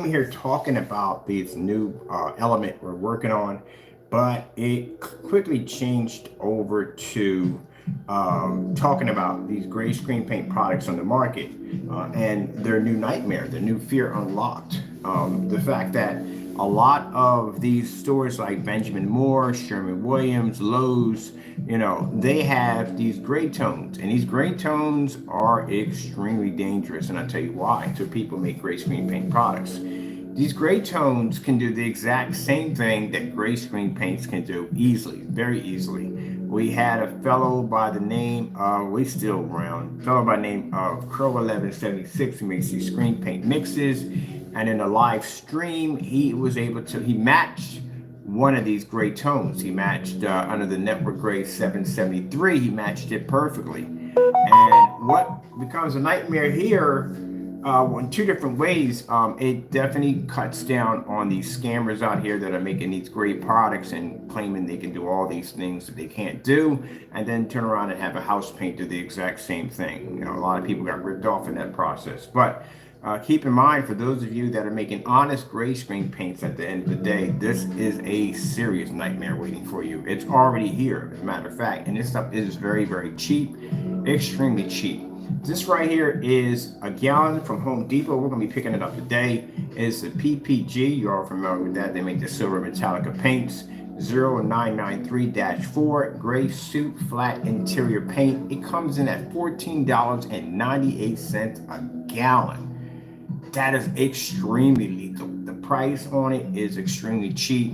came here talking about this new element we're working on, but it quickly changed over to talking about these gray screen paint products on the market and their new nightmare, their new fear unlocked. The fact that a lot of these stores like Benjamin Moore, Sherman-Williams, Lowe's, they have these gray tones, and these gray tones are extremely dangerous. And I'll tell you why. So people make gray screen paint products. These gray tones can do the exact same thing that gray screen paints can do easily, very easily. We had a fellow by the name of, we still around, fellow by the name of Crow 1176 who makes these screen paint mixes. And in a live stream, he matched one of these gray tones. He matched under the Network Gray 773, he matched it perfectly. And what becomes a nightmare here, in two different ways, it definitely cuts down on these scammers out here that are making these great products and claiming they can do all these things that they can't do, and then turn around and have a house paint do the exact same thing. A lot of people got ripped off in that process. But keep in mind, for those of you that are making honest gray screen paints at the end of the day, this is a serious nightmare waiting for you. It's already here, as a matter of fact, and this stuff is very, very cheap, extremely cheap. This right here is a gallon from Home Depot. We're going to be picking it up today. It's the PPG. You're all familiar with that. They make the silver Metallica paints. 0993-4 gray suit flat interior paint. It comes in at $14.98 a gallon. That is extremely lethal. The price on it is extremely cheap.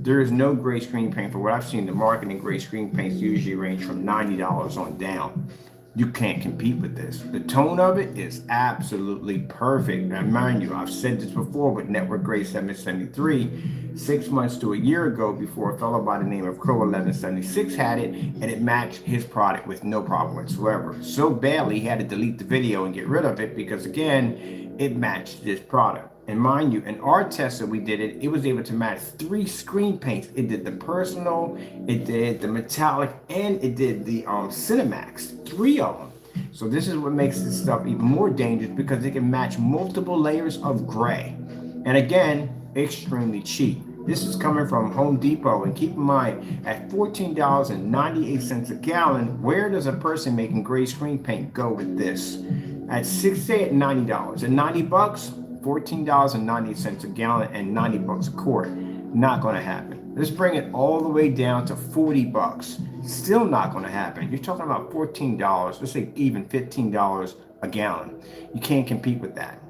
There is no gray screen paint. For what I've seen, the market in gray screen paints usually range from $90 on down. You can't compete with this. The tone of it is absolutely perfect. Now, mind you, I've said this before with Network Gray 773, 6 months to a year ago, before a fellow by the name of Crow 1176 had it, and it matched his product with no problem whatsoever. So badly, he had to delete the video and get rid of it because, again, it matched this product. And mind you, in our test that we did it was able to match 3 screen paints. It did the personal, it did the metallic, and it did the Cinemax, 3 of them. So this is what makes this stuff even more dangerous, because it can match multiple layers of gray. And again, extremely cheap. This is coming from Home Depot, and keep in mind, at $14.98 a gallon, where does a person making gray screen paint go with this? At $90. At 90 bucks, $14.90 a gallon and 90 bucks a quart. Not going to happen. Let's bring it all the way down to 40 bucks. Still not going to happen. You're talking about $14, let's say even $15 a gallon. You can't compete with that.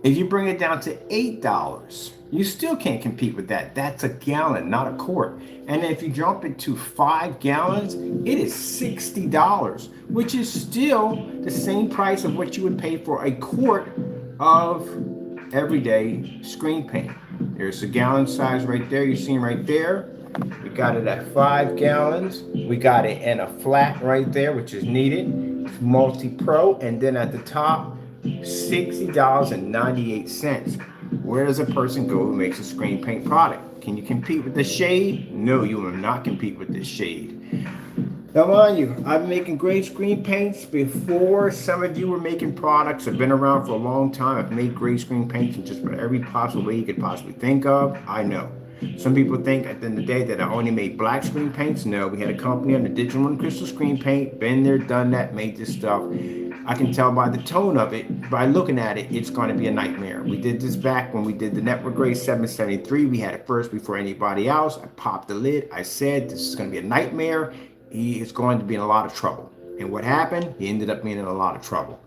If you bring it down to $8, you still can't compete with that. That's a gallon, not a quart. And if you jump it to 5 gallons, it is $60, which is still the same price of what you would pay for a quart of everyday screen paint. There's the gallon size right there. You see right there. We got it at 5 gallons. We got it in a flat right there, which is needed. Multi-Pro. And then at the top, $60.98. Where does a person go who makes a screen paint product? Can you compete with the shade? No, you will not compete with this shade. Now, mind you, I've been making gray screen paints before some of you were making products. I've been around for a long time. I've made gray screen paints in just about every possible way you could possibly think of. I know. Some people think at the end of the day that I only made black screen paints. No, we had a company on the Digital and Crystal Screen Paint. Been there, done that, made this stuff. I can tell by the tone of it, by looking at it, it's going to be a nightmare. We did this back when we did the Network Gray 773. We had it first before anybody else. I popped the lid. I said, this is going to be a nightmare. He is going to be in a lot of trouble. And what happened? He ended up being in a lot of trouble.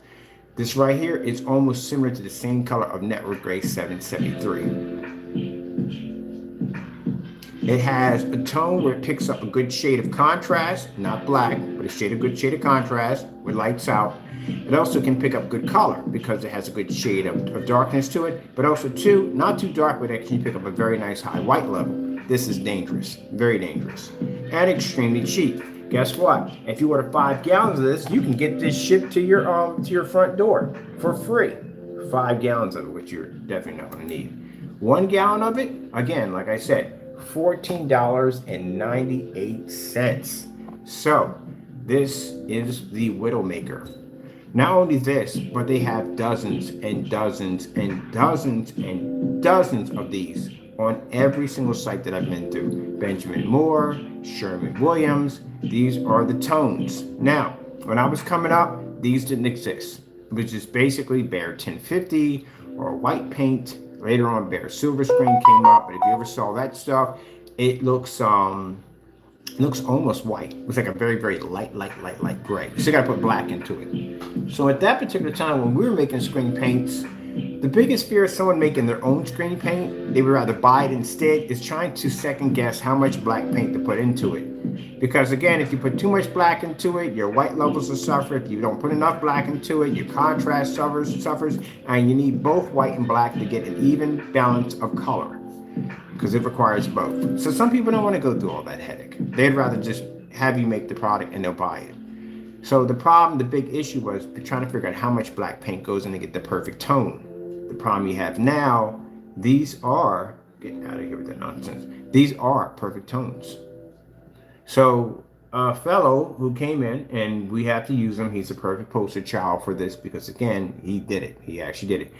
This right here is almost similar to the same color of Network Gray 773. It has a tone where it picks up a good shade of contrast, not black, but a good shade of contrast with lights out. It also can pick up good color because it has a good shade of darkness to it, but also too, not too dark, but it can pick up a very nice high white level. This is dangerous, very dangerous, and extremely cheap. Guess what? If you order 5 gallons of this, you can get this shipped to your front door for free. 5 gallons of it, which you're definitely not going to need. 1 gallon of it, again, like I said, $14.98. So this is the Widowmaker. Not only this, but they have dozens and dozens and dozens and dozens of these on every single site that I've been to. Benjamin Moore, Sherman Williams, these are the tones. Now, when I was coming up, these didn't exist. It was just basically bare 1050 or white paint. Later on, bare silver screen came up, but if you ever saw that stuff, it looks almost white. It's like a very, very light gray. You still gotta put black into it. So at that particular time when we were making screen paints, the biggest fear of someone making their own screen paint, they would rather buy it instead, is trying to second guess how much black paint to put into it. Because again, if you put too much black into it, your white levels will suffer. If you don't put enough black into it, your contrast suffers, and you need both white and black to get an even balance of color, because it requires both. So some people don't want to go through all that headache. They'd rather just have you make the product and they'll buy it. So the problem, the big issue was trying to figure out how much black paint goes in to get the perfect tone. The problem you have now, these are, get out of here with that nonsense, these are perfect tones. So a fellow who came in, and we have to use him, he's a perfect poster child for this, because again, he did it. He actually did it.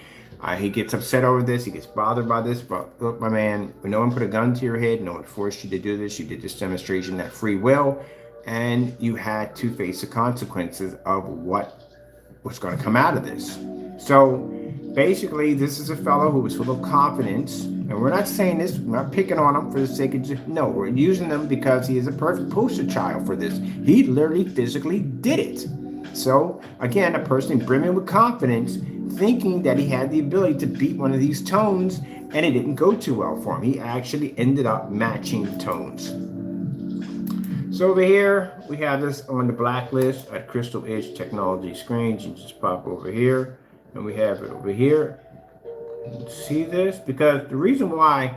He gets upset over this. He gets bothered by this. But look, my man, no one put a gun to your head. No one forced you to do this. You did this demonstration at free will, and you had to face the consequences of what's going to come out of this. So basically, this is a fellow who was full of confidence, and we're not saying this, we're not picking on him for the sake of just, no, we're using him because he is a perfect poster child for this. He literally physically did it. So again, a person brimming with confidence, thinking that he had the ability to beat one of these tones, and it didn't go too well for him. He actually ended up matching the tones. So over here, we have this on the blacklist at Crystal Edge Technology Screens. You just pop over here, and we have it over here. See this? Because the reason why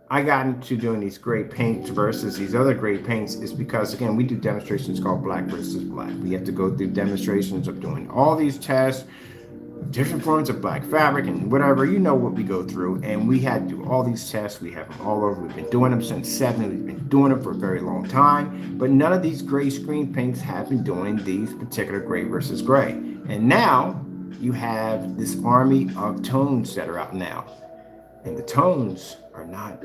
I got into doing these gray paints versus these other gray paints is because, again, we do demonstrations called black versus black. We have to go through demonstrations of doing all these tests, different forms of black fabric and whatever, you know what we go through. And we had to do all these tests. We have them all over. We've been doing them since 70. We've been doing them for a very long time. But none of these gray screen paints have been doing these particular gray versus gray. And now you have this army of tones that are out now. And the tones are not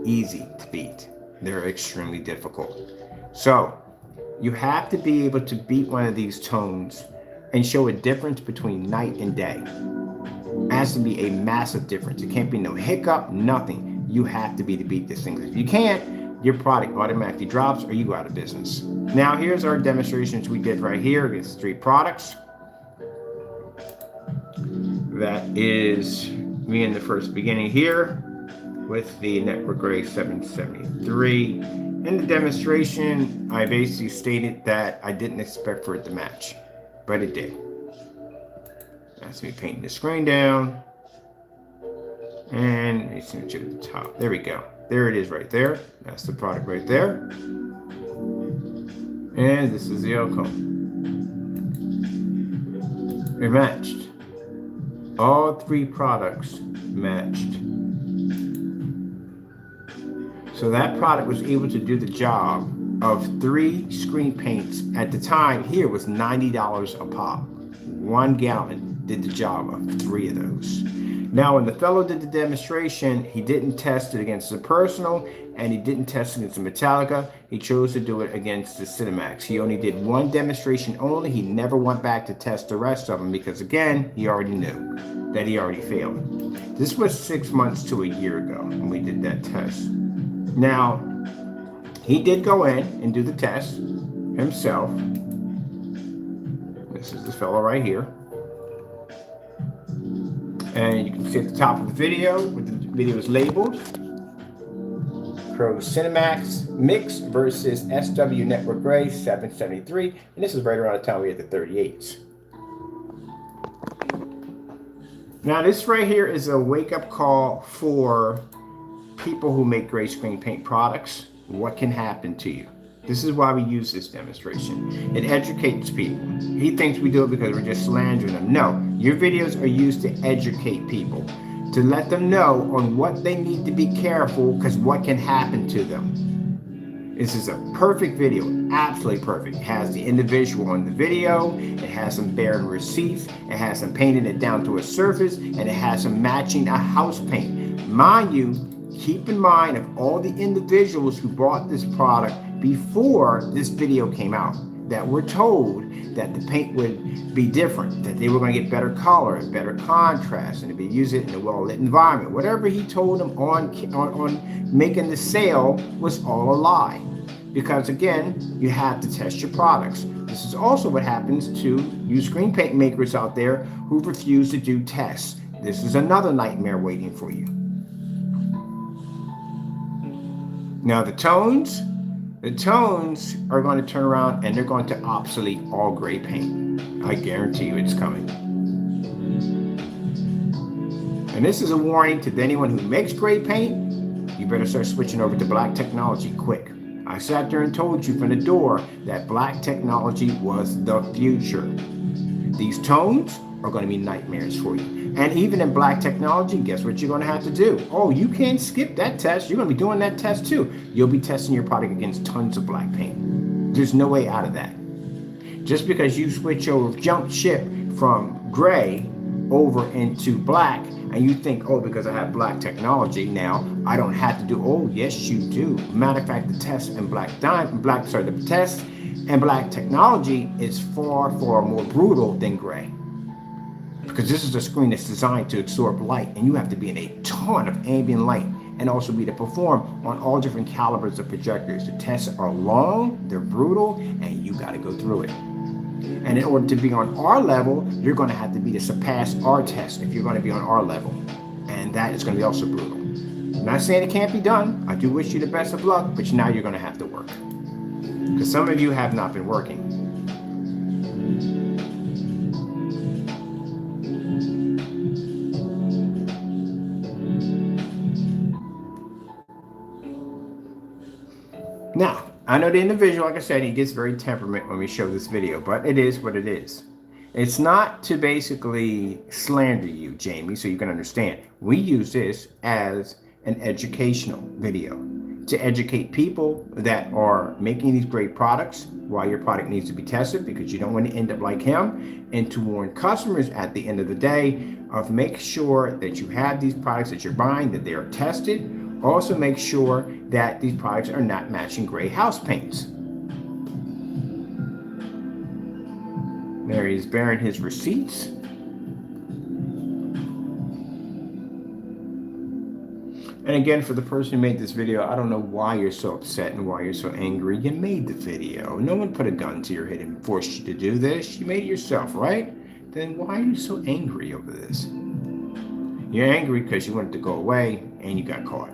easy to beat. They're extremely difficult. So you have to be able to beat one of these tones and show a difference between night and day. It has to be a massive difference. It can't be no hiccup, nothing. You have to be to beat this thing. If you can't, your product automatically drops or you go out of business. Now here's our demonstrations we did right here against 3 products. That is me in the first beginning here with the Network Gray 773. In the demonstration, I basically stated that I didn't expect for it to match, but it did. That's me painting the screen down. And it's going to the top. There we go. There it is right there. That's the product right there. And this is the outcome. It matched. All 3 products matched. So that product was able to do the job of 3 screen paints. At the time here was $90 a pop. 1 gallon did the job of 3 of those. Now when the fellow did the demonstration, he didn't test it against the Personal and he didn't test it against the Metallica. He chose to do it against the Cinemax. He only did 1 demonstration only. He never went back to test the rest of them because again, he already knew that he already failed. This was 6 months to a year ago when we did that test. Now, he did go in and do the test himself. This is this fellow right here. And you can see at the top of the video, what the video is labeled. Pro Cinemax Mix versus SW Network Gray 773. And this is right around the time we had the 38s. Now this right here is a wake-up call for people who make gray screen paint products. What can happen to you? This is why we use this demonstration. It educates people. He thinks we do it because we're just slandering them. No, your videos are used to educate people, to let them know on what they need to be careful because what can happen to them. This is a perfect video, absolutely perfect. It has the individual on the video, it has some bearing receipts, it has some painting it down to a surface, and it has some matching a house paint. Mind you, keep in mind of all the individuals who bought this product before this video came out that were told that the paint would be different, that they were going to get better color and better contrast, and to be use it in a well-lit environment. Whatever he told them on making the sale was all a lie. Because again, you have to test your products. This is also what happens to you screen paint makers out there who refuse to do tests. This is another nightmare waiting for you. Now the tones are going to turn around and they're going to obsolete all gray paint. I guarantee you it's coming. And this is a warning to anyone who makes gray paint. You better start switching over to black technology quick. I sat there and told you from the door that black technology was the future. These tones are going to be nightmares for you. And even in black technology, guess what you're going to have to do? Oh, you can't skip that test. You're going to be doing that test too. You'll be testing your product against tons of black paint. There's no way out of that. Just because you switch over, jump ship from gray over into black, and you think, oh, because I have black technology now, I don't have to do. Oh, yes, you do. Matter of fact, the test in the test and black technology is far, far more brutal than gray. Because this is a screen that's designed to absorb light, and you have to be in a ton of ambient light and also be to perform on all different calibers of projectors. The tests are long, they're brutal, and you got to go through it. And in order to be on our level, you're going to have to be to surpass our test if you're going to be on our level. And that is going to be also brutal. I'm not saying it can't be done. I do wish you the best of luck, but now you're going to have to work. Because some of you have not been working. Now, I know the individual, like I said, he gets very temperament when we show this video, but it is what it is. It's not to basically slander you, Jamie, so you can understand. We use this as an educational video to educate people that are making these great products, why your product needs to be tested, because you don't want to end up like him, and to warn customers at the end of the day of make sure that you have these products that you're buying, that they are tested. Also make sure that these products are not matching gray house paints. There he's bearing his receipts. And again, for the person who made this video, I don't know why you're so upset and why you're so angry. You made the video. No one put a gun to your head and forced you to do this. You made it yourself, right? Then why are you so angry over this? You're angry because you wanted to go away and you got caught.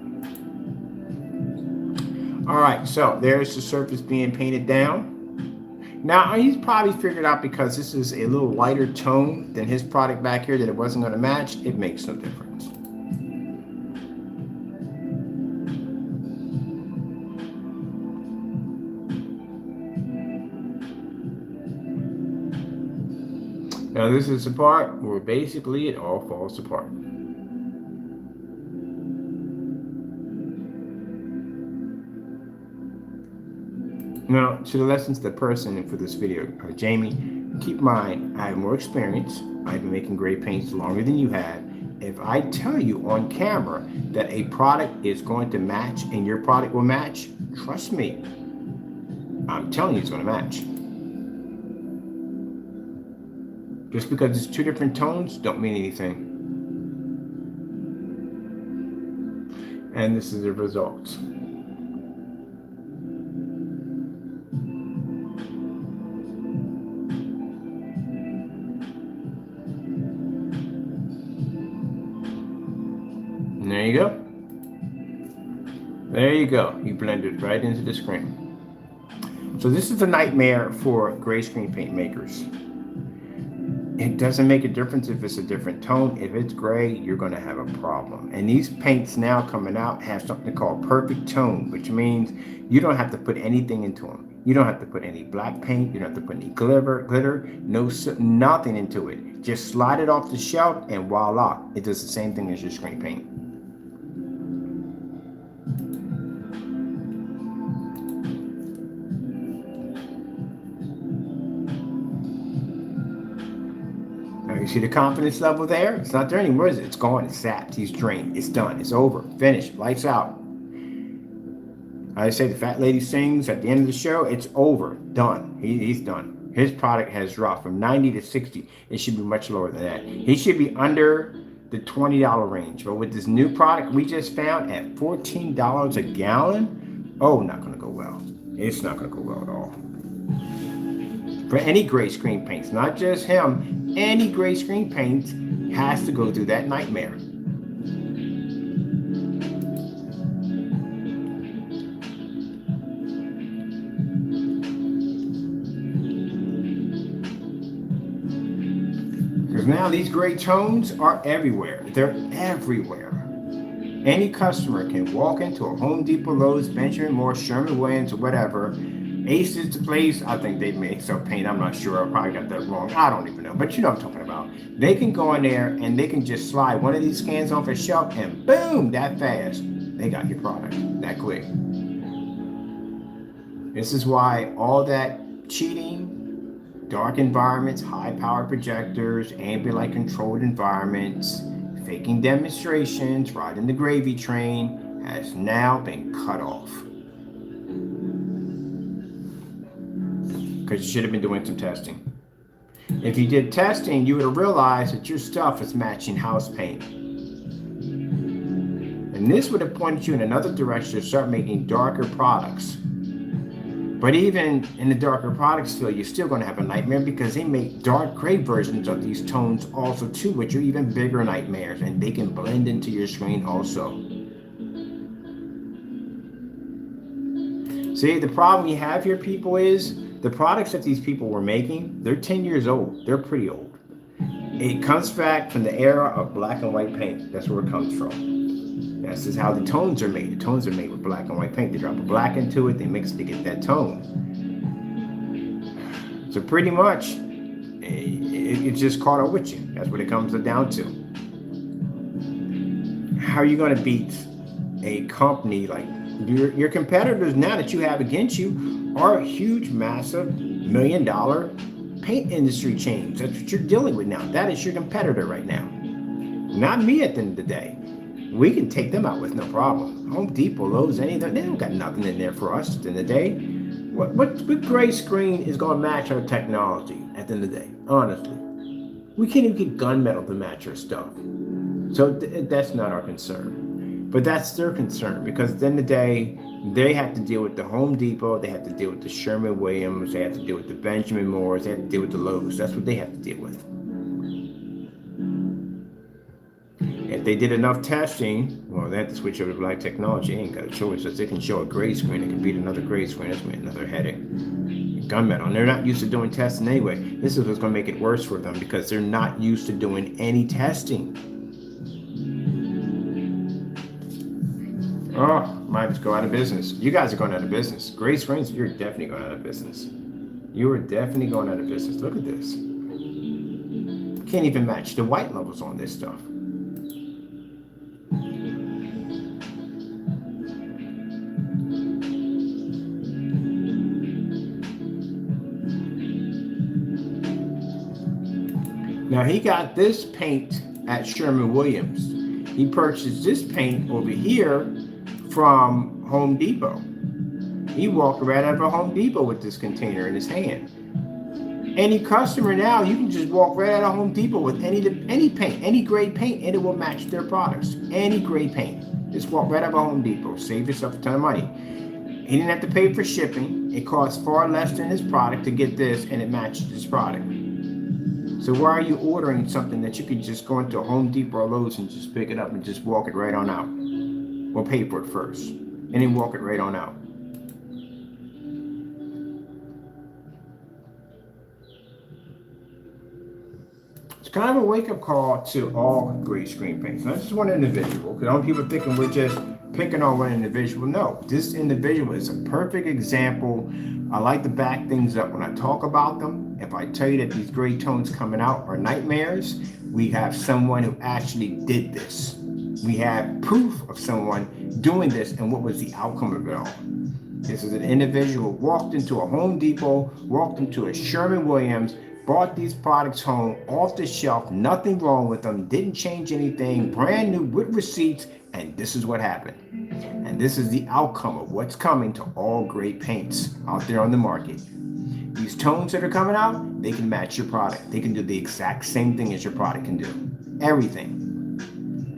All right, so there's the surface being painted down. Now, he's probably figured out because this is a little lighter tone than his product back here that it wasn't going to match. It makes no difference. Now, this is the part where basically it all falls apart. Now, to the lessons to the person for this video, Jamie, keep in mind, I have more experience. I've been making gray paints longer than you have. If I tell you on camera that a product is going to match and your product will match, trust me, I'm telling you it's going to match. Just because it's two different tones don't mean anything. And this is the results. And there you go. There you go. You blended right into the screen. So this is a nightmare for gray screen paint makers. It doesn't make a difference if it's a different tone. If it's gray, you're going to have a problem. And these paints now coming out have something called perfect tone, which means you don't have to put anything into them. You don't have to put any black paint. You don't have to put any glitter, nothing into it. Just slide it off the shelf and voila, it does the same thing as your screen paint. See the confidence level there? It's not there anymore, is it? It's gone. It's sapped. He's drained. It's done. It's over. Finished. Lights out. I say the fat lady sings at the end of the show. It's over. Done. He's done. His product has dropped from 90 to 60. It should be much lower than that. He should be under the $20 range. But with this new product we just found at $14 a gallon, oh, not going to go well. It's not going to go well at all. For any gray screen paints, not just him, any gray screen paint has to go through that nightmare. Because now these gray tones are everywhere. They're everywhere. Any customer can walk into a Home Depot, Lowe's, Benjamin Moore, Sherwin-Williams, or whatever. Ace is the place. I think they make some paint. I'm not sure. I probably got that wrong. I don't even know. But you know what I'm talking about. They can go in there and they can just slide one of these cans off a shelf and boom, that fast. They got your product that quick. This is why all that cheating, dark environments, high power projectors, ambient light controlled environments, faking demonstrations, riding the gravy train has now been cut off. Because you should have been doing some testing. If you did testing, you would have realized that your stuff is matching house paint. And this would have pointed you in another direction to start making darker products. But even in the darker products field, you're still going to have a nightmare because they make dark gray versions of these tones also too, which are even bigger nightmares, and they can blend into your screen also. See, the problem you have here, people, is the products that these people were making, they're 10 years old. They're pretty old. It comes back from the era of black and white paint. That's where it comes from. This is how the tones are made. The tones are made with black and white paint. They drop a black into it, they mix it to get that tone. So pretty much, it's just caught up with you. That's what it comes down to. How are you going to beat a company like your competitors now that you have against you are huge, massive, $1 million paint industry chains? That's what you're dealing with now. That is your competitor right now. Not me at the end of the day. We can take them out with no problem. Home Depot, Lowe's, any of them, they don't got nothing in there for us at the end of the day. What gray screen is going to match our technology at the end of the day? Honestly. We can't even get gunmetal to match our stuff. So that's not our concern. But that's their concern, because at the end of the day, they have to deal with the Home Depot, they have to deal with the Sherwin-Williams, they have to deal with the Benjamin Moores, they have to deal with the Lowe's. That's what they have to deal with. If they did enough testing, well, they have to switch over to black technology. They ain't got a choice. If they can show a gray screen, it can beat another gray screen. That's going to be another headache. Gunmetal. And they're not used to doing testing anyway. This is what's going to make it worse for them, because they're not used to doing any testing. Oh, might just go out of business. You guys are going out of business. Gray screens, you're definitely going out of business. You are definitely going out of business. Look at this. Can't even match the white levels on this stuff. Now he got this paint at Sherwin-Williams. He purchased this paint over here from Home Depot. He walked right out of a Home Depot with this container in his hand. Any customer now, you can just walk right out of Home Depot with any paint, any grade paint, and it will match their products. Any grade paint. Just walk right out of a Home Depot. Save yourself a ton of money. He didn't have to pay for shipping. It costs far less than his product to get this, and it matches his product. So why are you ordering something that you could just go into a Home Depot or Lowe's and just pick it up and just walk it right on out? Or pay for it first, and then walk it right on out. It's kind of a wake-up call to all gray screen paints. Not just one individual, because all people thinking we're just picking on one individual. No, this individual is a perfect example. I like to back things up when I talk about them. If I tell you that these gray tones coming out are nightmares, we have someone who actually did this. We have proof of someone doing this and what was the outcome of it all. This is an individual who walked into a Home Depot, walked into a Sherwin-Williams, bought these products home off the shelf, nothing wrong with them, didn't change anything, brand new with receipts, and this is what happened. And this is the outcome of what's coming to all great paints out there on the market. These tones that are coming out, they can match your product. They can do the exact same thing as your product can do. Everything.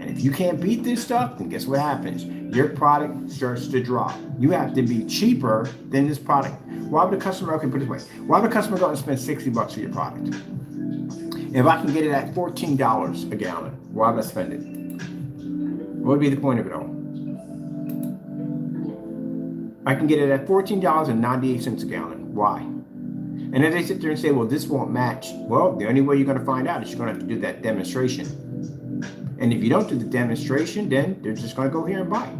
And if you can't beat this stuff, then guess what happens? Your product starts to drop. You have to be cheaper than this product. Why would a customer, okay, put it this way, why would a customer go and spend $60 for your product? If I can get it at $14 a gallon, why would I spend it? What would be the point of it all? I can get it at $14.98 a gallon. Why? And if they sit there and say, well, this won't match, well, the only way you're going to find out is you're going to have to do that demonstration. And if you don't do the demonstration, then they're just going to go here and buy it.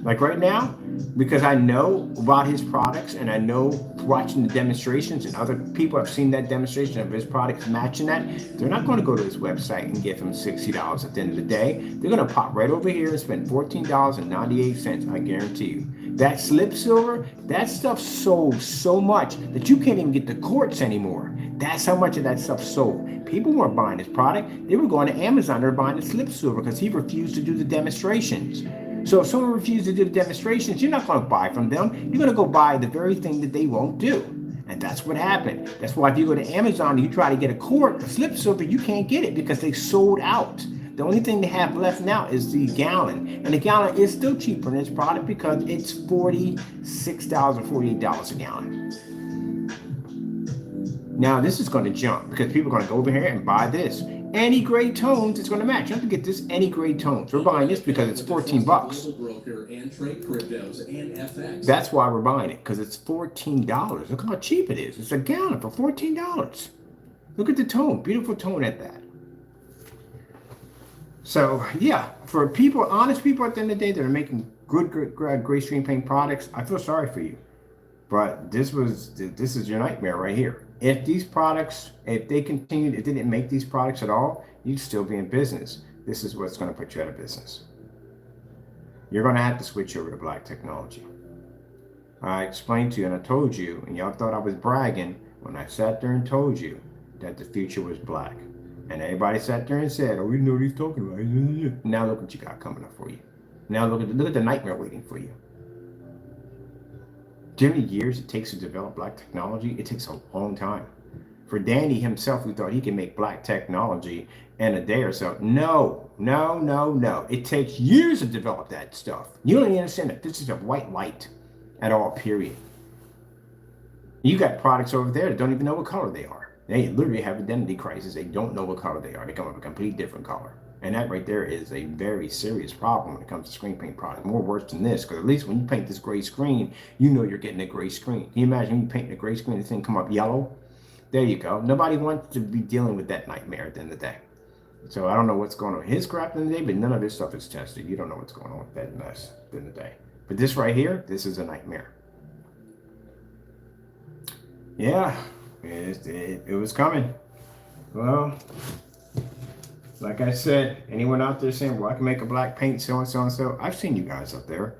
Like right now, because I know about his products and I know watching the demonstrations and other people have seen that demonstration of his products matching that, they're not going to go to his website and give him $60 at the end of the day. They're going to pop right over here and spend $14.98, I guarantee you. That slip silver, that stuff sold so much that you can't even get the quartz anymore. That's how much of that stuff sold. People weren't buying his product. They were going to Amazon. They were buying the slip silver because he refused to do the demonstrations. So if someone refuses to do the demonstrations, you're not going to buy from them. You're going to go buy the very thing that they won't do. And that's what happened. That's why if you go to Amazon and you try to get a quart of slip silver, you can't get it because they sold out. The only thing they have left now is the gallon. And the gallon is still cheaper than this product because it's $46, $48 a gallon. Now this is going to jump because people are going to go over here and buy this. Any grade tones, it's going to match. You have to get this any grade tones. We're buying this because it's $14. That's why we're buying it, because it's $14. Look how cheap it is. It's a gallon for $14. Look at the tone. Beautiful tone at that. So yeah, for people, honest people at the end of the day that are making good gray screen paint products, I feel sorry for you. But this is your nightmare right here. If these products, if they continued, if they didn't make these products at all, you'd still be in business. This is what's going to put you out of business. You're going to have to switch over to black technology. I explained to you and I told you, and y'all thought I was bragging when I sat there and told you that the future was black. And everybody sat there and said, oh, we know what he's talking about. Now look what you got coming up for you. Now look at the nightmare waiting for you. Do you know how many years it takes to develop black technology? It takes a long time. For Danny himself, who thought he could make black technology in a day or so, no. It takes years to develop that stuff. You don't even understand that this is a white light at all, period. You got products over there that don't even know what color they are. They literally have identity crisis. They don't know what color they are. They come up with a complete different color. And that right there is a very serious problem when it comes to screen paint products. More worse than this, because at least when you paint this gray screen, you know you're getting a gray screen. Can you imagine when you paint a gray screen, this thing come up yellow? There you go. Nobody wants to be dealing with that nightmare at the end of the day. So I don't know what's going on with his crap at the end of the day, but none of this stuff is tested. You don't know what's going on with that mess at the end of the day. But this right here, this is a nightmare. Yeah, it was coming. Well, like I said, anyone out there saying, well, I can make a black paint, so and so and so. I've seen you guys up there.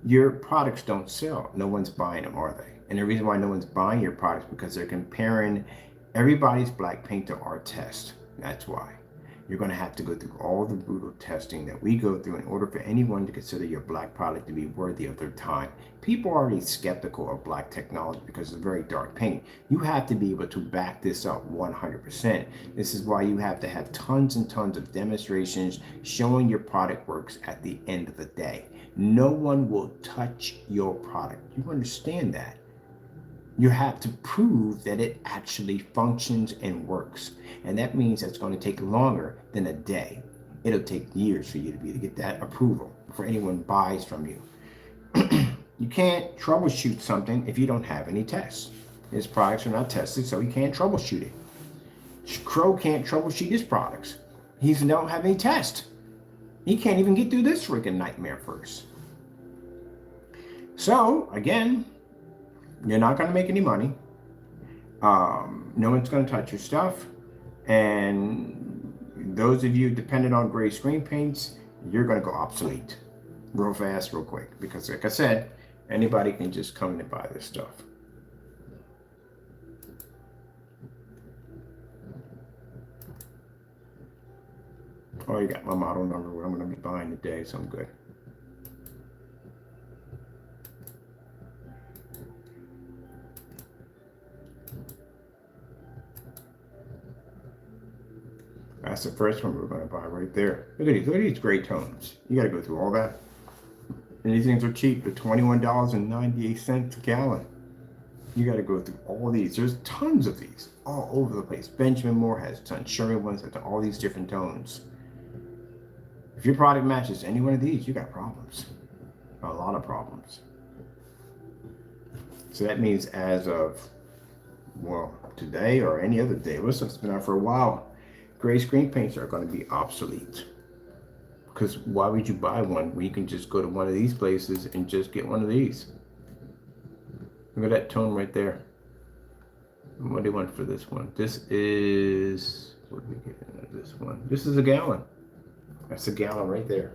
Your products don't sell. No one's buying them, are they? And the reason why no one's buying your products because they're comparing everybody's black paint to our test. That's why. You're going to have to go through all the brutal testing that we go through in order for anyone to consider your black product to be worthy of their time. People are already skeptical of black technology because it's very dark paint. You have to be able to back this up 100%. This is why you have to have tons and tons of demonstrations showing your product works at the end of the day. No one will touch your product. You understand that? You have to prove that it actually functions and works. And that means that's going to take longer than a day. It'll take years for you to be able to get that approval before anyone buys from you. You can't troubleshoot something if you don't have any tests. His products are not tested, so he can't troubleshoot it. Crow can't troubleshoot his products. He don't have any tests. He can't even get through this freaking nightmare first. So, again, you're not going to make any money. No one's going to touch your stuff. And those of you dependent on gray screen paints, you're going to go obsolete real fast, real quick. Because like I said, anybody can just come in and buy this stuff. Oh, you got my model number, what I'm going to be buying today, so I'm good. That's the first one we're going to buy right there. Look at these gray tones. You got to go through all that. And these things are cheap. They're $21.98 a gallon. You got to go through all these. There's tons of these all over the place. Benjamin Moore has tons. Sherman ones have all these different tones. If your product matches any one of these, you got problems. A lot of problems. So that means as of, well, today or any other day, well, it's been out for a while, gray screen paints are going to be obsolete. Because why would you buy one when you can just go to one of these places and just get one of these? Look at that tone right there. What do you want for this one? This is, what did we get into this one? This is a gallon. That's a gallon right there.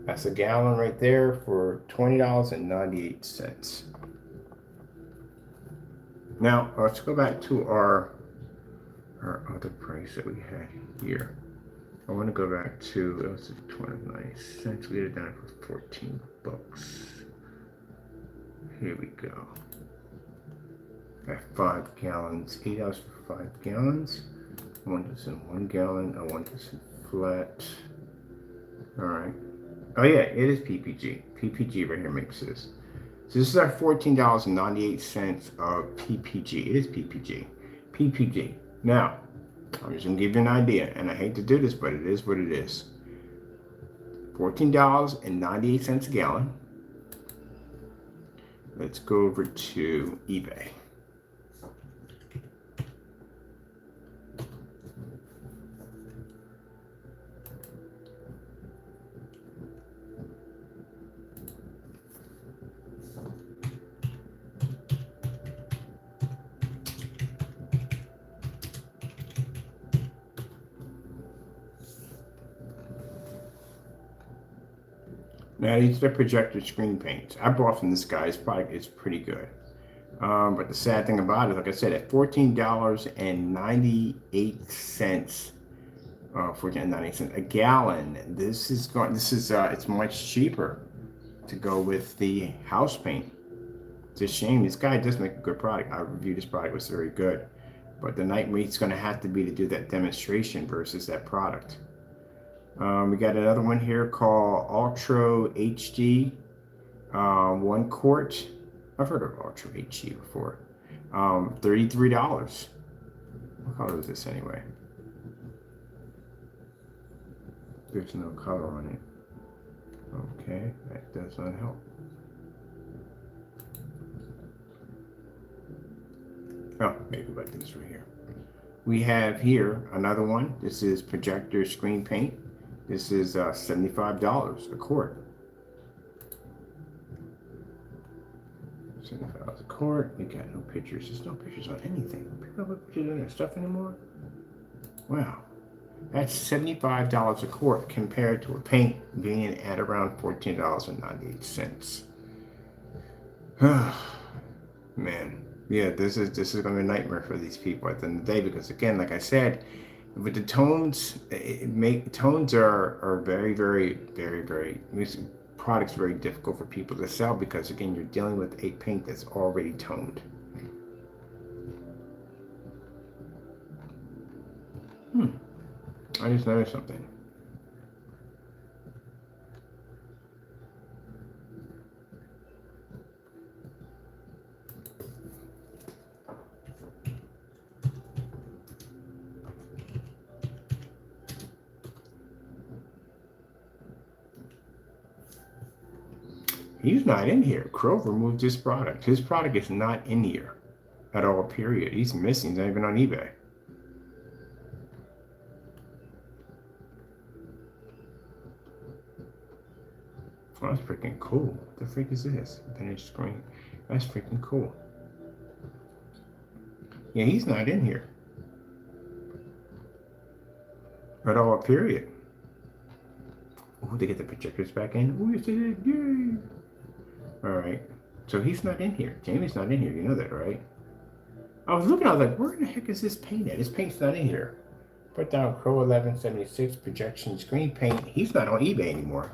That's a gallon right there for $20.98. Now, let's go back to our other price that we had here. I want to go back to, it was 29 cents. We get it down for 14 bucks. Here we go. Got 5 gallons, $8 for 5 gallons. I want this in 1 gallon. I want this in flat. All right. Oh yeah, it is PPG. PPG right here makes this. So this is our $14.98 of PPG. It is PPG. PPG. Now, I'm just gonna give you an idea, and I hate to do this, but it is what it is. $14.98 a gallon. Let's go over to eBay. Now these are the projector screen paints. I bought from this guy. His product is pretty good. But the sad thing about it, like I said, at $14.98, $14.98 a gallon, it's much cheaper to go with the house paint. It's a shame. This guy does make a good product. I reviewed this product, it was very good. But the night rate's going to have to be to do that demonstration versus that product. We got another one here called Ultra HD, 1 quart. I've heard of Ultra HD before. $33. What color is this anyway? There's no color on it. Okay, that does not help. Oh, maybe like this right here. We have here another one. This is projector screen paint. This is $75 a quart. $75 a quart. We got no pictures. There's no pictures on anything. People don't put pictures on their stuff anymore. Wow. That's $75 a quart compared to a paint being at around $14.98. Man. Yeah, this is going to be a nightmare for these people at the end of the day, because again, like I said, with the tones, tones are very, very, very, very, products very difficult for people to sell, because again, you're dealing with a paint that's already toned. I just noticed something. He's not in here. Crow removed his product. His product is not in here at all, period. He's missing. He's not even on eBay. Oh, that's freaking cool. What the freak is this? Finished screen. That's freaking cool. Yeah, he's not in here at all, period. Oh, they get the projectors back in. Oh, yes, they did. Yay! All right. So he's not in here. Jamie's not in here. You know that, right? I was looking. I was like, where the heck is this paint at? This paint's not in here. Put down Crow 1176 projection screen paint. He's not on eBay anymore.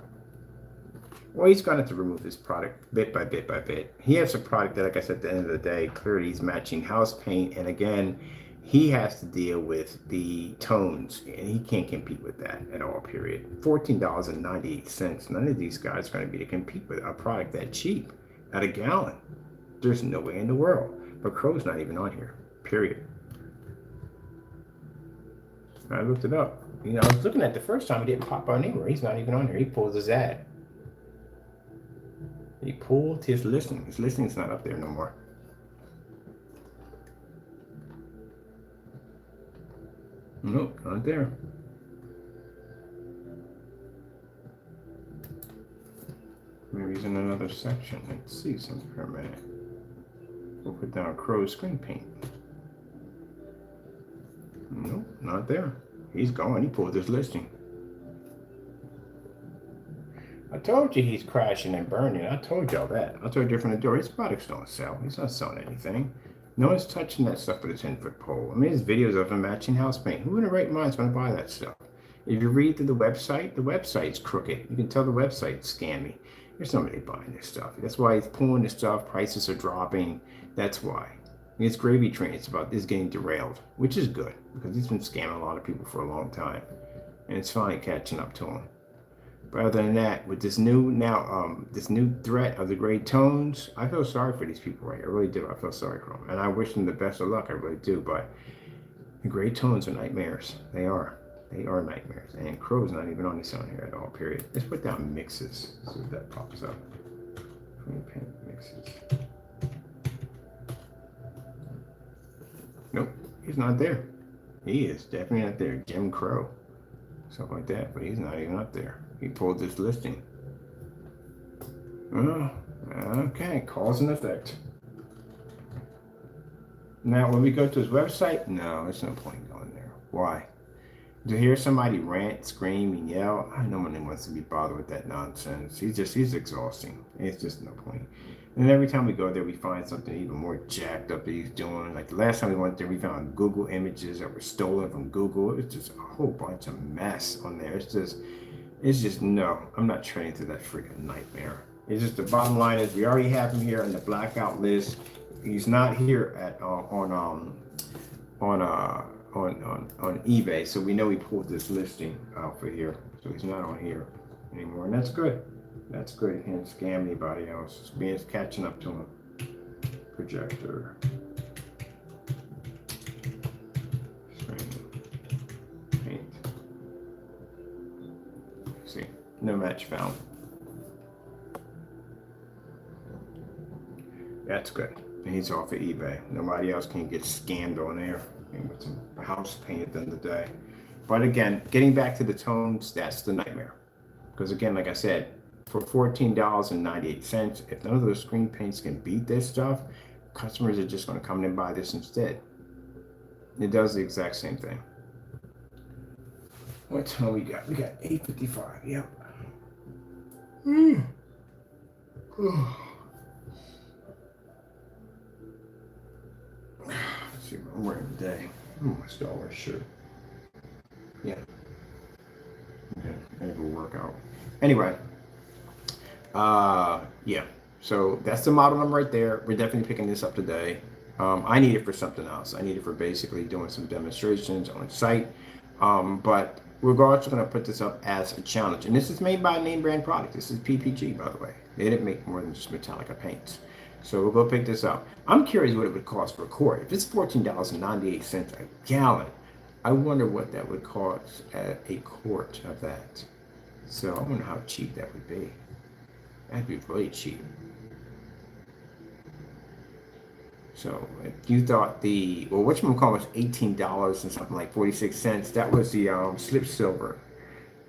Well, he's going to have to remove this product bit by bit by bit. He has a product that, like I said, at the end of the day, clearly he's matching house paint. And again, he has to deal with the tones, and he can't compete with that at all, period. $14.98. None of these guys are going to be able to compete with a product that cheap at a gallon. There's no way in the world. But Crow's not even on here, period. I looked it up. You know, I was looking at the first time, he didn't pop on anywhere. He's not even on here. He pulls his ad. He pulled his listing. His listing's not up there no more. Nope, not there. Maybe he's in another section. Let's see something for a minute. We'll put down Crow screen paint. Nope, not there. He's gone. He pulled his listing. I told you he's crashing and burning. I told y'all that. I told you from the door, his products don't sell. He's not selling anything. No one's touching that stuff with a 10-foot pole. I mean, there's videos of him matching house paint. Who in the right mind is going to buy that stuff? If you read through the website's crooked. You can tell the website's scammy. There's nobody buying this stuff. That's why he's pulling this stuff. Prices are dropping. That's why. His gravy train is getting derailed, which is good because he's been scamming a lot of people for a long time, and it's finally catching up to him. But other than that, with this new threat of the gray tones, I feel sorry for these people, right? I really do. I feel sorry for them, and I wish them the best of luck. I really do. But the gray tones are nightmares. They are. They are nightmares. And Crow's not even on this on here at all. Period. Let's put down mixes. See if that pops up. Green paint mixes. Nope, he's not there. He is definitely not there. Jim Crow, stuff like that, but he's not even up there. He pulled this listing. Oh, okay, cause and effect. Now, when we go to his website, no, there's no point going there. Why? To hear somebody rant, scream, and yell, no one wants to be bothered with that nonsense. He's exhausting. It's just no point. And every time we go there, we find something even more jacked up that he's doing. Like the last time we went there, we found Google images that were stolen from Google. It was just a whole bunch of mess on there. It's just no, I'm not trading to that freaking nightmare. It's just the bottom line is we already have him here on the blackout list. He's not here at on eBay, so we know he pulled this listing out for here. So he's not on here anymore, and that's good. That's good. He can't scam anybody else. It's catching up to him. Projector. Paint. See, no match found. That's good. And he's off of eBay. Nobody else can get scammed on there. With some house paint at the end of the day. But again, getting back to the tones, that's the nightmare. Because again, like I said, for $14.98, if none of those screen paints can beat this stuff, customers are just going to come in and buy this instead. It does the exact same thing. What time we got? We got 8:55. Yep. Let's see what I'm wearing today. My Star Wars shirt. Yeah. Okay, I have a workout. Anyway. Yeah. So that's the model number right there. We're definitely picking this up today. I need it for something else. I need it for basically doing some demonstrations on site. But we're also going to put this up as a challenge. And this is made by a name brand product. This is PPG, by the way. They didn't make more than just Metallica paints. So we'll go pick this up. I'm curious what it would cost for a quart. If it's $14.98 a gallon, I wonder what that would cost at a quart of that. So I wonder how cheap that would be. That'd be really cheap. So if you thought the, well, whatchamacallit was $18 and something like 46 cents, that was the slip silver.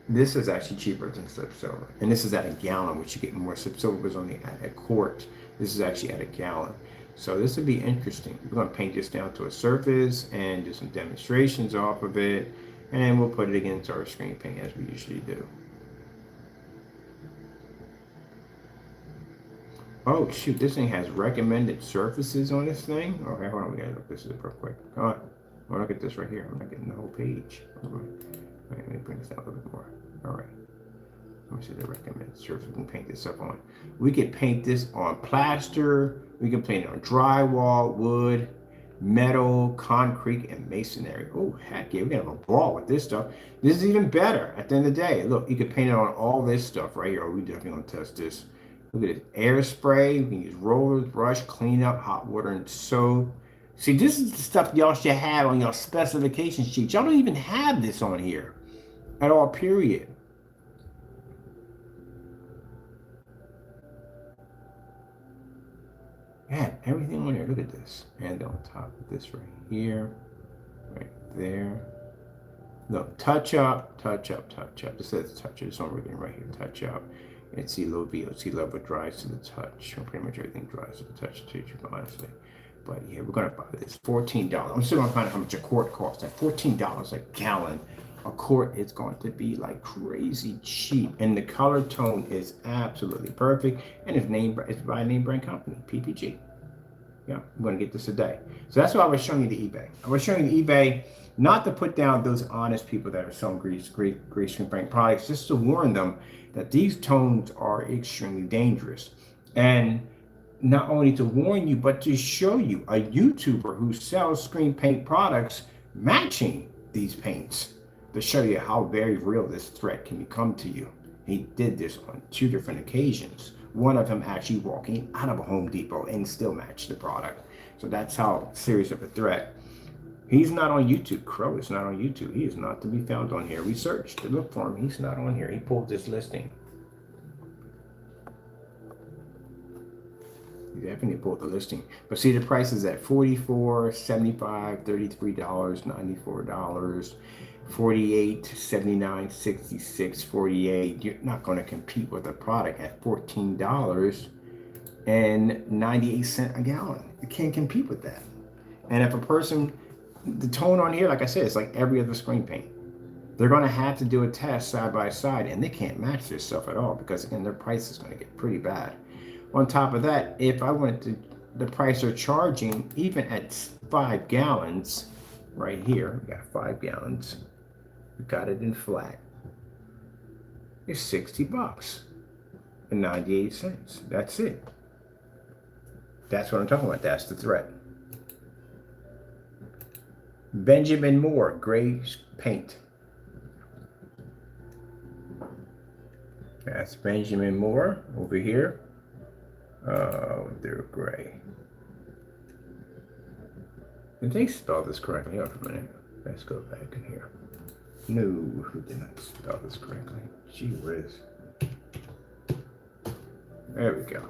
This is actually cheaper than slip silver. And this is at a gallon, which you get more. Slip silver was only at a quart. This is actually at a gallon. So this would be interesting. We're going to paint this down to a surface and do some demonstrations off of it. And we'll put it against our screen paint as we usually do. Oh shoot, this thing has recommended surfaces on this thing. Okay, hold on, we gotta look this up real quick. All right. Oh, look at this right here. I'm not getting the whole page. Right, let me bring this down a little bit more. All right. Let me see the recommended surface we can paint this up on. We could paint this on plaster. We can paint it on drywall, wood, metal, concrete, and masonry. Oh, heck yeah. We're going to have a ball with this stuff. This is even better at the end of the day. Look, you can paint it on all this stuff right here. Oh, we definitely going to test this. Look at this. Air spray. We can use rollers, brush, clean up, hot water, and soap. See, this is the stuff y'all should have on your specification sheet. Y'all don't even have this on here at all, period. Yeah, everything on here. Look at this. And on top of this right here, right there. Look, touch up, touch up, touch up. This says touch up. It's on everything right here. Touch up. And sea level dries to the touch. Pretty much everything dries to the touch, too, honestly. But yeah, we're going to buy this. $14. I'm still going to find out how much a quart costs. At $14 a gallon, a quart is going to be like crazy cheap. And the color tone is absolutely perfect. And it's by a name brand company, PPG. Yeah, I'm going to get this today. So that's why I was showing you the eBay. I was showing you the eBay not to put down those honest people that are selling grease screen paint products, just to warn them that these tones are extremely dangerous. And not only to warn you, but to show you a YouTuber who sells screen paint products matching these paints, to show you how very real this threat can become to you. He did this on 2 different occasions. One of them actually walking out of a Home Depot and still matched the product. So that's how serious of a threat. He's not on YouTube. Crow is not on YouTube. He is not to be found on here. We searched to look for him. He's not on here. He pulled this listing. He definitely pulled the listing. But see, the price is at $44, $75, $33, $94, $48, $79, $66, $48. You're not going to compete with a product at $14 and 98 cents a gallon. You can't compete with that. And if a person, the tone on here, like I said, it's like every other screen paint. They're going to have to do a test side by side, and they can't match this stuff at all because, again, their price is going to get pretty bad. On top of that, if I went to the price they're charging, even at 5 gallons, right here, we got 5 gallons. We got it in flat. It's $60 and 98 cents. That's it. That's what I'm talking about. That's the threat. Benjamin Moore, gray paint. That's Benjamin Moore over here. Oh, they're gray. Did they spell this correctly? Hold on a minute. Let's go back in here. No, who did not spell this correctly? Gee whiz. There we go.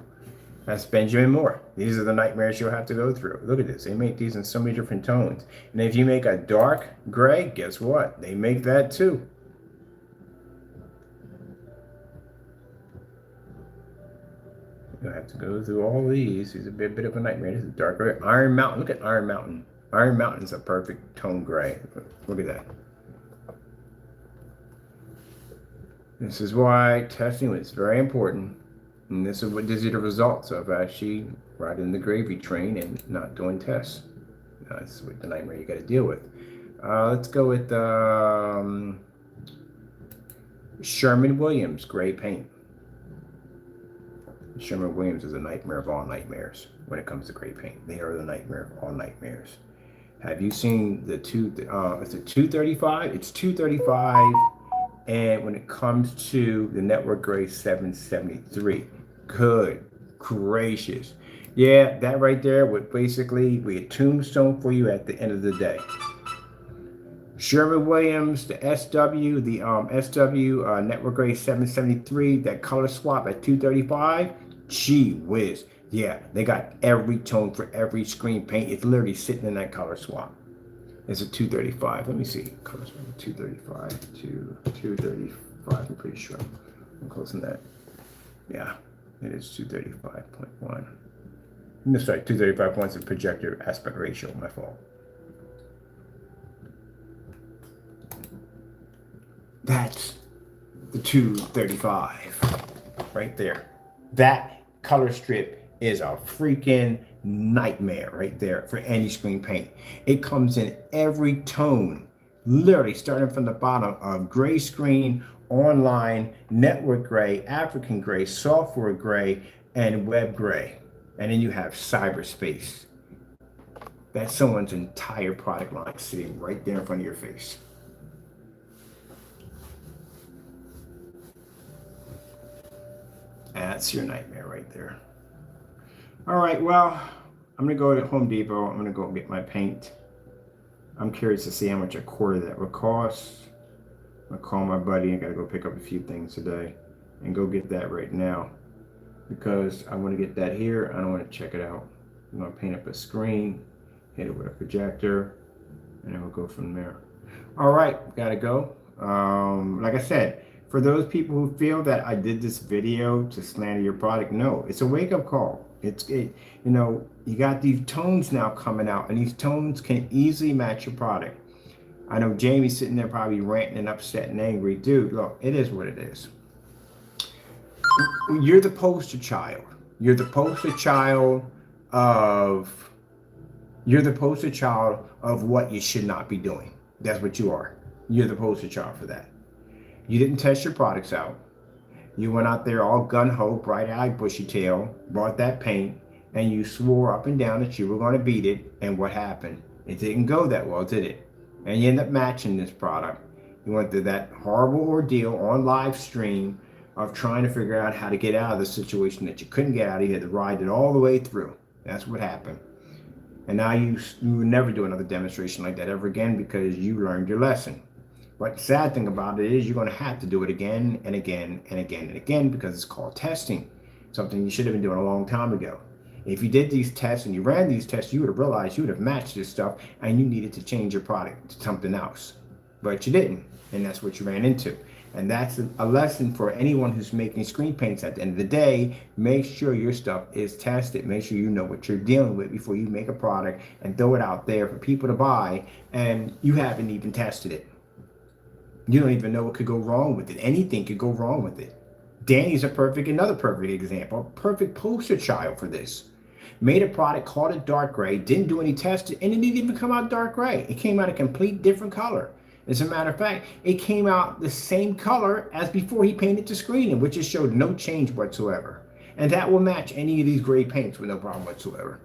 That's Benjamin Moore. These are the nightmares you'll have to go through. Look at this. They make these in so many different tones. And if you make a dark gray, guess what? They make that too. You'll have to go through all these. These are a bit of a nightmare. This is dark gray. Iron Mountain. Look at Iron Mountain. Iron Mountain's a perfect tone gray. Look at that. This is why testing is very important. And this is what gives you the results of actually riding the gravy train and not doing tests. That's what the nightmare you got to deal with. Let's go with Sherman-Williams gray paint. Sherman-Williams is a nightmare of all nightmares when it comes to gray paint. They are the nightmare of all nightmares. Have you seen the it's a 235? It's 235. And when it comes to the Network Gray 773, good gracious. Yeah, that right there would basically be a tombstone for you at the end of the day. Sherman-Williams, the SW, Network Gray 773, that color swap at 235, gee whiz. Yeah, they got every tone for every screen paint. It's literally sitting in that color swap. It's a 235. Let me see. Colors 235 to 235. I'm pretty sure. I'm close on that. Yeah, it is 235.1. No, sorry, 235 points of projector aspect ratio. My fault. That's the 235 right there. That color strip is a freaking nightmare right there for any screen paint. It comes in every tone, literally starting from the bottom of gray screen, online, network gray, African gray, software gray, and web gray. And then you have cyberspace. That's someone's entire product line sitting right there in front of your face. That's your nightmare right there. All right, well, I'm gonna go to Home Depot. I'm gonna go get my paint. I'm curious to see how much a quart of that would cost. I'm gonna call my buddy. I gotta go pick up a few things today and go get that right now because I want to get that here. I don't want to check it out. I'm gonna paint up a screen, hit it with a projector, and then we'll go from there. All right, gotta go. Like I said, for those people who feel that I did this video to slander your product, no, it's a wake-up call. You know, you got these tones now coming out, and these tones can easily match your product. I know Jamie's sitting there probably ranting and upset and angry. Dude, look, it is what it is. You're the poster child. You're the poster child of what you should not be doing. That's what you are. You're the poster child for that. You didn't test your products out. You went out there all gun-ho, bright-eyed, bushy-tail, bought that paint, and you swore up and down that you were going to beat it. And what happened? It didn't go that well, did it? And you end up matching this product. You went through that horrible ordeal on live stream of trying to figure out how to get out of the situation that you couldn't get out of. You had to ride it all the way through. That's what happened. And now you would never do another demonstration like that ever again because you learned your lesson. But the sad thing about it is you're going to have to do it again and again and again and again because it's called testing. Something you should have been doing a long time ago. If you did these tests and you ran these tests, you would have realized you would have matched this stuff and you needed to change your product to something else. But you didn't, and that's what you ran into. And that's a lesson for anyone who's making screen paints. At the end of the day, make sure your stuff is tested. Make sure you know what you're dealing with before you make a product and throw it out there for people to buy and you haven't even tested it. You don't even know what could go wrong with it. Anything could go wrong with it. Danny's another perfect example, a perfect poster child for this. Made a product, called it dark gray, didn't do any testing, and it didn't even come out dark gray. It came out a complete different color. As a matter of fact, it came out the same color as before he painted the screen, in which it showed no change whatsoever. And that will match any of these gray paints with no problem whatsoever.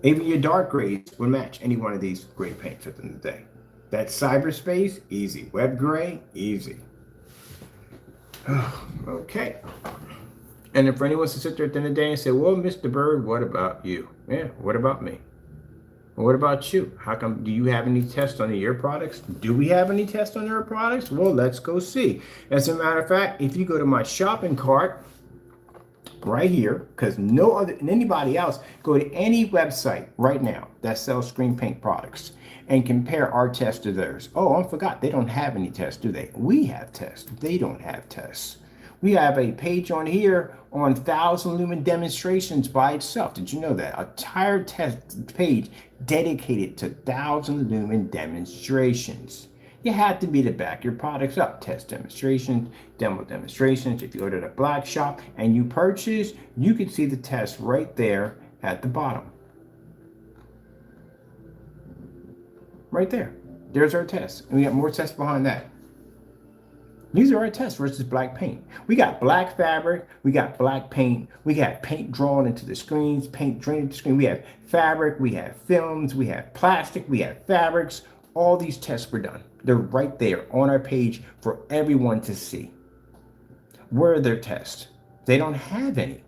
Even your dark grays will match any one of these gray paints at the end of the day. That's cyberspace, easy. Web gray, easy. Okay. And if anyone wants to sit there at the end of the day and say, well, Mr. Bird, what about you? Yeah, what about me? What about you? How come, do you have any tests on your products? Do we have any tests on your products? Well, let's go see. As a matter of fact, if you go to my shopping cart right here, because anybody else, go to any website right now that sells screen paint products and compare our tests to theirs. Oh, I forgot, they don't have any tests, do they? We have tests. They don't have tests. We have a page on here on 1,000 lumen demonstrations by itself. Did you know that? A entire test page dedicated to 1,000 lumen demonstrations. You have to be to back your products up. Test demonstrations, demo demonstrations. If you go to the black shop and you purchase, you can see the test right there at the bottom. Right there. There's our test. And we got more tests behind that. These are our tests versus black paint. We got black fabric, we got black paint, we got paint drawn into the screens, paint drained into the screen. We have fabric, we have films, we have plastic, we have fabrics. All these tests were done. They're right there on our page for everyone to see. Where are their tests? They don't have any.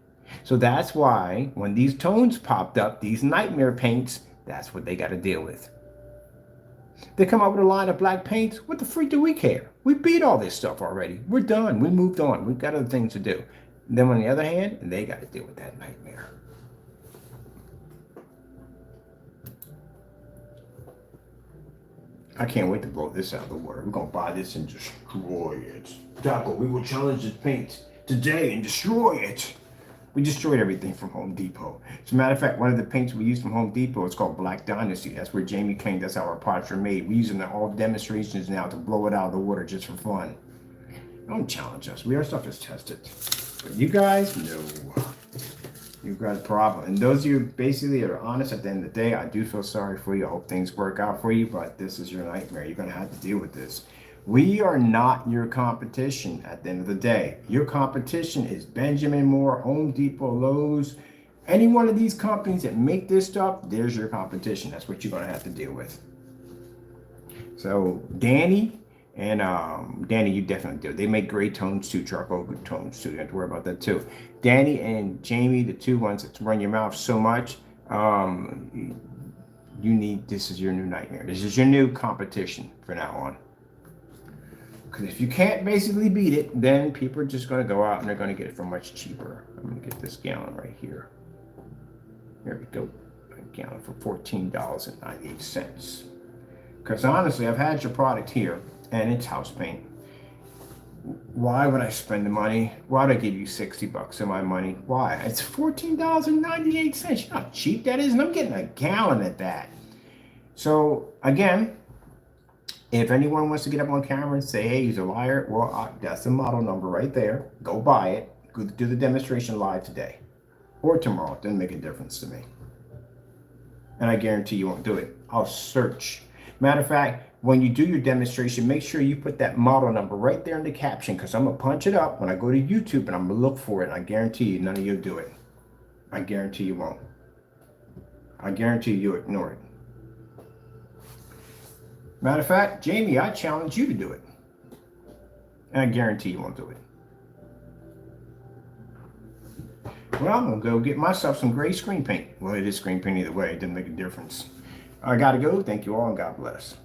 So that's why when these tones popped up, these nightmare paints, that's what they got to deal with. They come up with a line of black paints. What the freak do we care? We beat all this stuff already. We're done. We moved on. We've got other things to do. And then on the other hand, they got to deal with that nightmare. I can't wait to blow this out of the water. We're going to buy this and destroy it. Taco, we will challenge this paint today and destroy it. We destroyed everything from Home Depot. As a matter of fact, one of the paints we used from Home Depot is called Black Dynasty. That's where Jamie claimed that's how our products are made. We're using all demonstrations now to blow it out of the water just for fun. Don't challenge us. Our stuff is tested. But you guys, no. You've got a problem. And those of you basically that are honest at the end of the day, I do feel sorry for you. I hope things work out for you, but this is your nightmare. You're going to have to deal with this. We are not your competition at the end of the day. Your competition is Benjamin Moore, Home Depot, Lowe's. Any one of these companies that make this stuff, there's your competition. That's what you're going to have to deal with. So Danny and Danny, you definitely do. They make gray tones too, charcoal tones too. You have to worry about that too. Danny and Jamie, the two ones that run your mouth so much, this is your new nightmare. This is your new competition from now on. Because if you can't basically beat it, then people are just going to go out and they're going to get it for much cheaper. I'm going to get this gallon right here. There we go. A gallon for $14.98. Because honestly, I've had your product here and it's house paint. Why would I spend the money? Why would I give you $60 of my money? Why? It's $14.98. You know how cheap that is? And I'm getting a gallon at that. So again, if anyone wants to get up on camera and say, hey, he's a liar, well, that's the model number right there. Go buy it. Go do the demonstration live today or tomorrow. It doesn't make a difference to me. And I guarantee you won't do it. I'll search. Matter of fact, when you do your demonstration, make sure you put that model number right there in the caption, because I'm going to punch it up when I go to YouTube and I'm going to look for it. And I guarantee you none of you do it. I guarantee you won't. I guarantee you ignore it. Matter of fact, Jamie, I challenge you to do it. And I guarantee you won't do it. Well, I'm going to go get myself some gray screen paint. Well, it is screen paint either way. It didn't make a difference. I got to go. Thank you all and God bless.